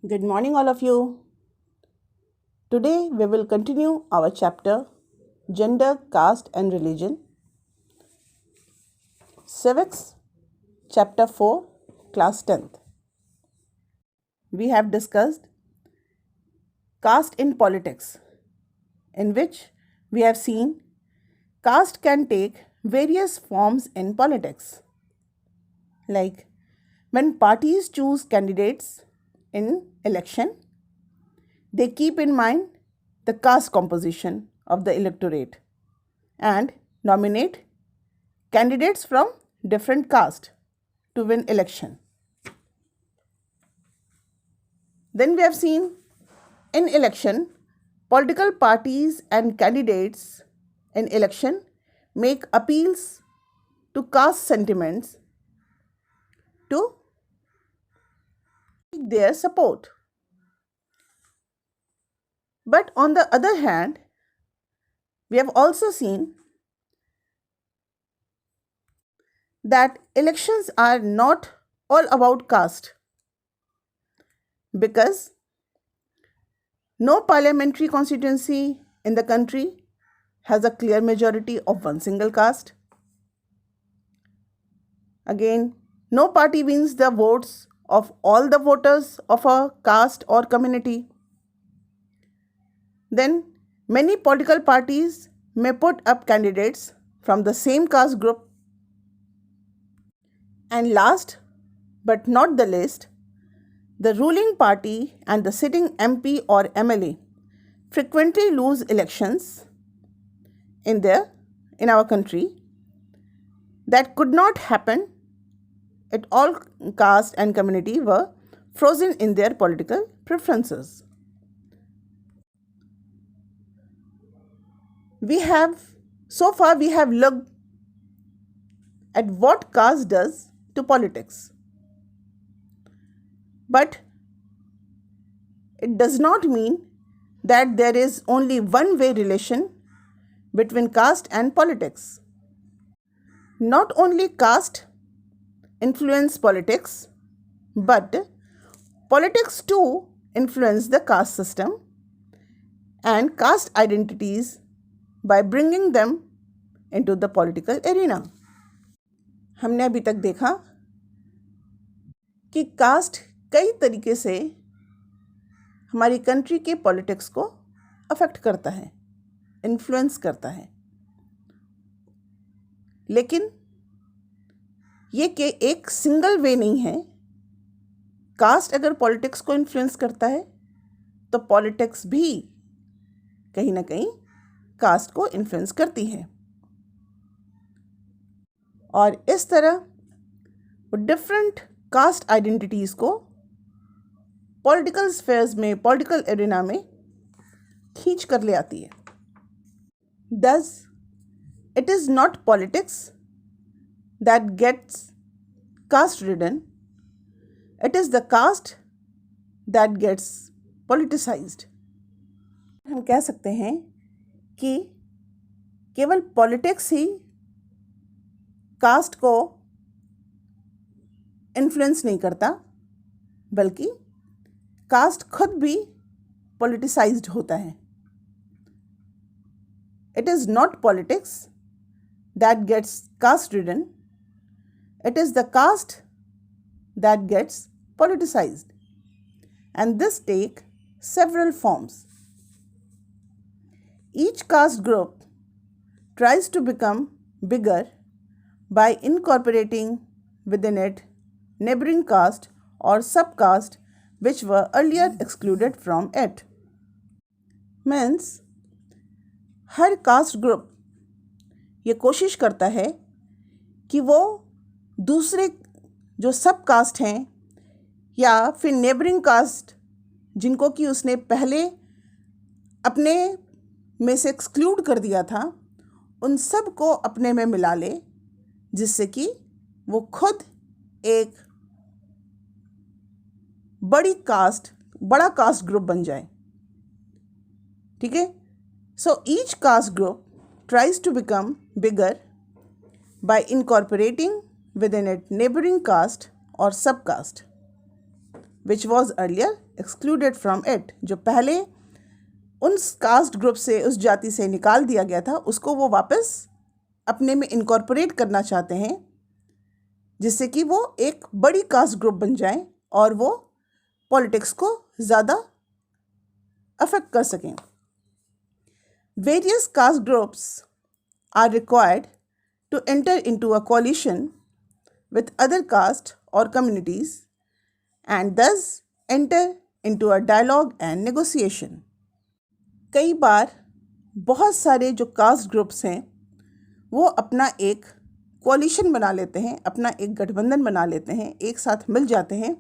Good morning, all of you. Today we will continue our chapter Gender, Caste and Religion, Civics, Chapter 4, Class 10th. We have discussed caste in politics, in which we have seen caste can take various forms in politics, like when parties choose candidates in election, they keep in mind the caste composition of the electorate and nominate candidates from different caste to win election. Then we have seen in election, political parties and candidates in election make appeals to caste sentiments to seek their support. But on the other hand, we have also seen that elections are not all about caste because no parliamentary constituency in the country has a clear majority of one single caste. Again, no party wins the votes of all the voters of a caste or community. Then, many political parties may put up candidates from the same caste group. And last but not the least, the ruling party and the sitting MP or MLA frequently lose elections in our country that could not happen if all caste and community were frozen in their political preferences. So far we have looked at what caste does to politics. But it does not mean that there is only one way relation between caste and politics. Not only caste influence politics, but politics too influence the caste system and caste identities by bringing them into the political arena. हमने अभी तक देखा कि cast कई तरीके से हमारी country के पॉलिटिक्स को अफेक्ट करता है, इन्फ्लुएंस करता है, लेकिन ये कि एक सिंगल वे नहीं है. कास्ट अगर पॉलिटिक्स को इन्फ्लुएंस करता है तो पॉलिटिक्स भी कहीं ना कहीं कास्ट को इन्फ्लुएंस करती है. और इस तरह वो डिफरेंट कास्ट आइडेंटिटीज़ को पॉलिटिकल स्फेयर्स में, पॉलिटिकल एरिना में खींच कर ले आती है. Thus, it is not politics that gets caste ridden, it is the caste that gets politicized. हम कह सकते हैं कि केवल पॉलिटिक्स ही कास्ट को इन्फ्लुएंस नहीं करता, बल्कि कास्ट खुद भी पॉलिटिसाइज्ड होता है. It is not politics that gets caste ridden, it is the caste that gets politicized. And this take several forms. Each caste group tries to become bigger by incorporating within it neighboring caste or subcaste which were earlier excluded from it. Means her caste group ये कोशिश करता है कि वो दूसरे जो सब cast हैं या फिर नेबरिंग कास्ट जिनको कि उसने पहले अपने में से एक्सक्लूड कर दिया था, उन सब को अपने में मिला ले, जिससे कि वो खुद एक बड़ा कास्ट ग्रुप बन जाए. ठीक है. So each caste group tries to become bigger by incorporating within it neighboring caste or subcaste which was earlier excluded from it, जो पहले उन कास्ट ग्रुप से, उस जाति से निकाल दिया गया था, उसको वो वापस अपने में इनकॉर्पोरेट करना चाहते हैं, जिससे कि वो एक बड़ी कास्ट ग्रुप बन जाएं और वो पॉलिटिक्स को ज़्यादा अफेक्ट कर सकें. Various caste groups are required to enter into a coalition with other caste or communities and thus enter into a dialogue and negotiation. कई बार बहुत सारे जो कास्ट ग्रुप्स हैं वो अपना एक कोलिशन बना लेते हैं, अपना एक गठबंधन बना लेते हैं, एक साथ मिल जाते हैं,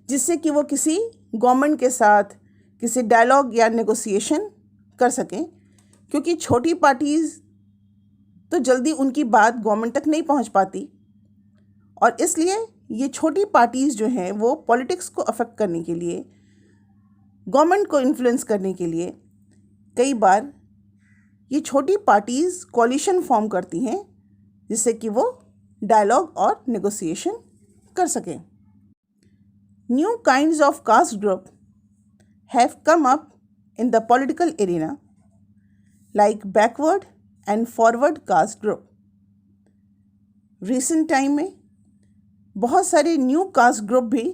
जिससे कि वो किसी गवर्नमेंट के साथ किसी डायलॉग या नेगोशिएशन कर सकें, क्योंकि छोटी पार्टीज़ तो जल्दी उनकी बात गवर्नमेंट तक नहीं पहुंच पाती और इसलिए ये छोटी पार्टीज़ जो हैं वो पॉलिटिक्स को अफेक्ट करने के लिए, गवर्नमेंट को इन्फ्लुएंस करने के लिए कई बार ये छोटी पार्टीज़ कोलिशन फॉर्म करती हैं, जिससे कि वो डायलॉग और नेगोशिएशन कर सकें. New kinds of caste group have come up in the political arena like backward and forward caste group. Recent time में बहुत सारे न्यू कास्ट ग्रुप भी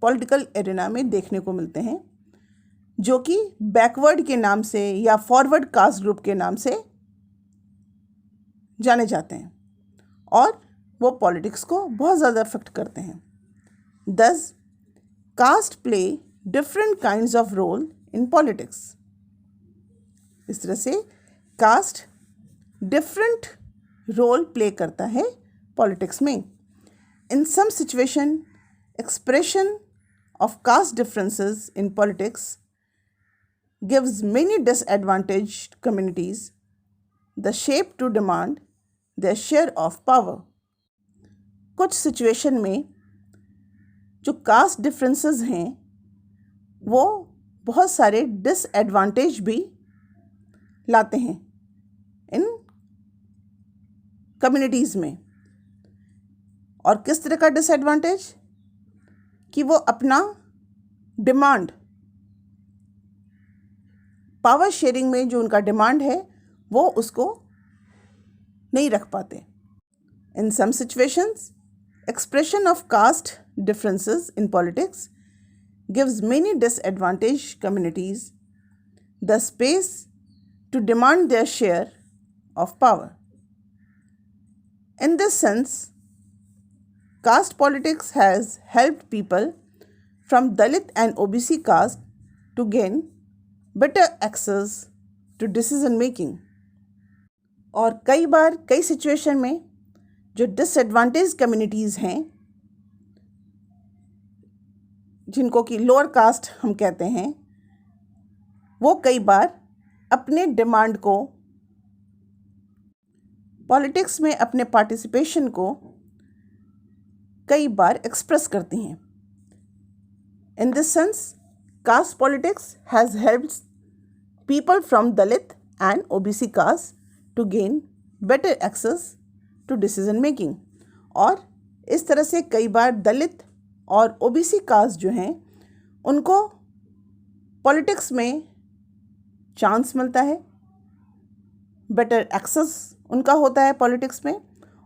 पॉलिटिकल एरिना में देखने को मिलते हैं, जो कि बैकवर्ड के नाम से या फॉरवर्ड कास्ट ग्रुप के नाम से जाने जाते हैं और वो पॉलिटिक्स को बहुत ज़्यादा अफेक्ट करते हैं. Thus, caste play different kinds of role in politics. इस तरह से कास्ट डिफरेंट रोल प्ले करता है पॉलिटिक्स में. In some situation expression of caste differences in politics gives many disadvantaged communities the shape to demand their share of power. कुछ situation में जो cast differences हैं वो बहुत सारे डिसएडवांटेज भी लाते हैं इन कम्युनिटीज़ में. और किस तरह का डिसएडवांटेज? कि वो अपना डिमांड, पावर शेयरिंग में जो उनका डिमांड है वो उसको नहीं रख पाते. In some situations expression of caste differences in politics gives many disadvantaged communities the space to demand their share of power. In this sense, caste politics has helped people from Dalit and OBC caste to gain better access to decision making. और कई बार कई situation में जो disadvantage communities हैं, जिनको कि lower caste हम कहते हैं, वो कई बार अपने डिमांड को, पॉलिटिक्स में अपने पार्टिसिपेशन को कई बार एक्सप्रेस करती हैं. In this sense caste politics has helped people from Dalit and OBC caste to gain better access to decision making. और इस तरह से कई बार दलित और ओबीसी कास्ट जो हैं उनको पॉलिटिक्स में चांस मिलता है, बेटर एक्सेस उनका होता है पॉलिटिक्स में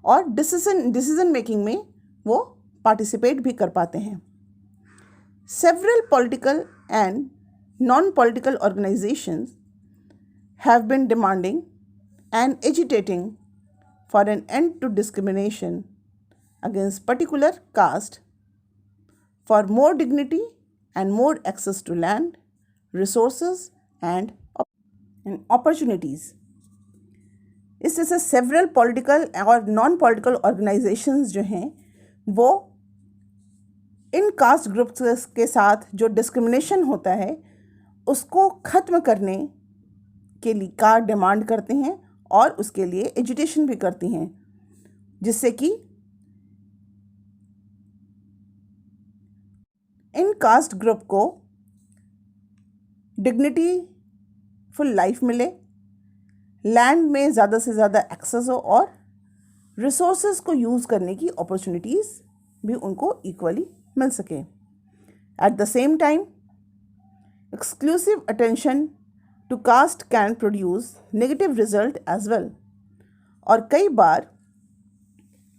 और डिसीजन मेकिंग में वो पार्टिसिपेट भी कर पाते हैं. Several political and non political organisations have been demanding and agitating for an end to discrimination against particular caste, for more dignity and more access to land, resources and opportunities. इस तरह से several political और non political organisations जो हैं वो इन caste groups के साथ जो डिस्क्रिमिनेशन होता है उसको ख़त्म करने के लिए का डिमांड करते हैं और उसके लिए एजुटेशन भी करती हैं, जिससे कि इन कास्ट ग्रुप को डिग्निटी फुल लाइफ मिले, लैंड में ज़्यादा से ज़्यादा एक्सेस हो और रिसोर्सेज को यूज़ करने की अपॉर्चुनिटीज़ भी उनको इक्वली मिल सके. At the same time, exclusive attention to caste can produce negative result as well. और कई बार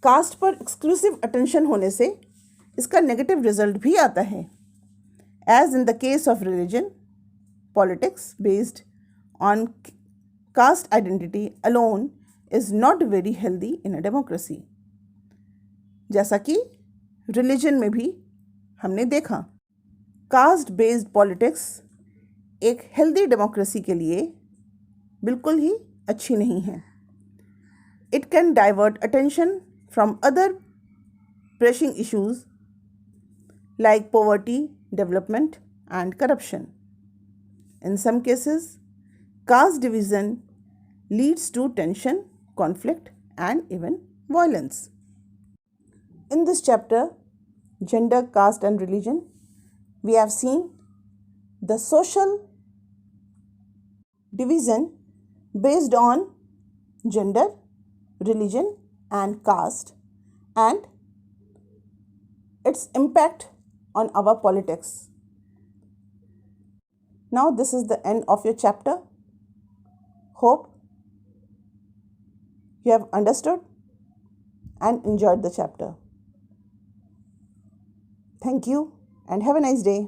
कास्ट पर एक्सक्लूसिव अटेंशन होने से इसका नेगेटिव रिजल्ट भी आता है, as in the case of religion. Politics based on caste identity alone is not very healthy in a democracy. जैसा कि रिलीजन में भी हमने देखा, कास्ट बेस्ड पॉलिटिक्स एक हेल्दी डेमोक्रेसी के लिए बिल्कुल ही अच्छी नहीं है. It can divert attention from other pressing issues like poverty, development and corruption. In some cases, caste division leads to tension, conflict, and even violence. In this chapter, Gender, Caste and Religion, we have seen the social division based on gender, religion, and caste, and its impact on our politics. Now this is the end of your chapter. Hope you have understood and enjoyed the chapter. Thank you and have a nice day.